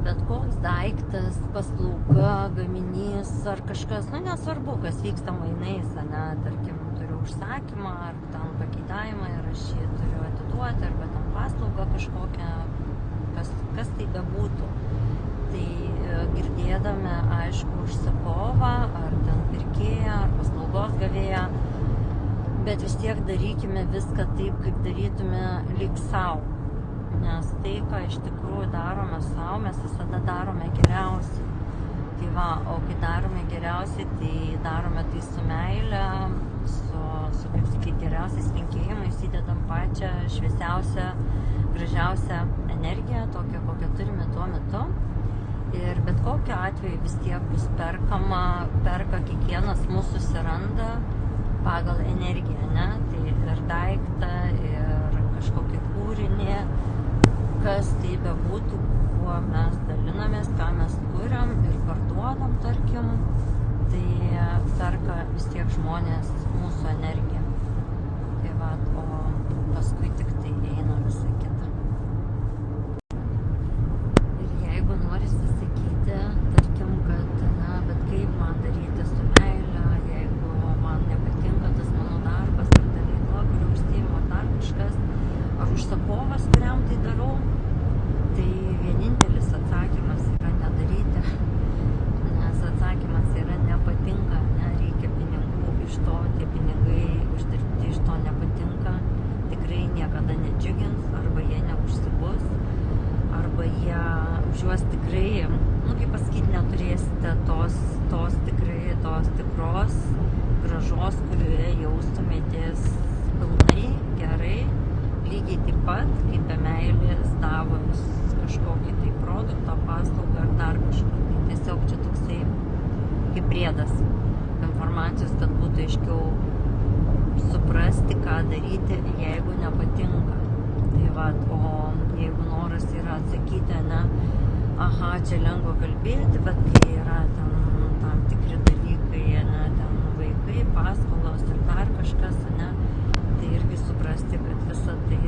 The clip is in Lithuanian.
bet koks daiktas, paslauga, gaminys ar kažkas, nesvarbu, kas vyksta mainais, tarkim, turiu užsakymą ar ten pageidavimą ir aš jį turiu atiduoti, arba ten paslaugą kažkokią, kas tai bebūtų. Tai girdėdami, aišku, užsakovą, ar ten pirkėją, ar paslaugos gavėją, bet vis tiek darykime viską taip, kaip darytume lyg savo. Nes tai, ką iš tikrųjų darome savo, mes visada darome geriausiai. Tai va, o kai darome geriausiai, tai darome tai su meile, su kaip sakyti, geriausiais linkėjimais, įdedam pačią šviesiausią, gražiausią energiją, tokią, kokią turime tuo metu. Ir bet kokiu atveju vis tiek bus perka kiekvienas mūsų susiranda pagal energiją, Tai ir daiktą, ir kažkokį kūrinį, kas tai bebūtų, kuo mes dalinamės, ką mes kuriam ir parduodam, tarkim, tai perka vis tiek žmonės mūsų energiją. Tai va, o paskui tik tai eina visa kita. Ir jeigu norisi sakyti, tarkim, kad, bet kaip man daryti su meile, jeigu man nepatinka tas mano darbas, ar ta veikla, kuriuo užsiimu, ar dar kažkas, ar užsakovas, kuriam tai darau, tai vienintelis atsakymas yra nedaryti, nes atsakymas yra nepatinka, reikia pinigų iš to, tie pinigai uždirbti iš to nepatinka, tikrai niekada nedžiugins, arba jie neužsibus, arba jie už juos tikrai, kaip pasakyti, neturėsite tos tikros gražos, kurioje jaustumėtės pilnai, gerai, lygiai taip pat, kaip be meilės davus kažkokį tai produktą, paslaugą ar dar kažką. Tai tiesiog čia toksai kaip priedas informacijos, kad būtų aiškiau suprasti, ką daryti, jeigu nepatinka. Tai va, o jeigu noras yra atsakyti, čia lengva kalbėti, bet kai yra ten tam tikri dalykai, ten vaikai, paskolos ir dar kažkas, tai irgi suprasti, kad visa tai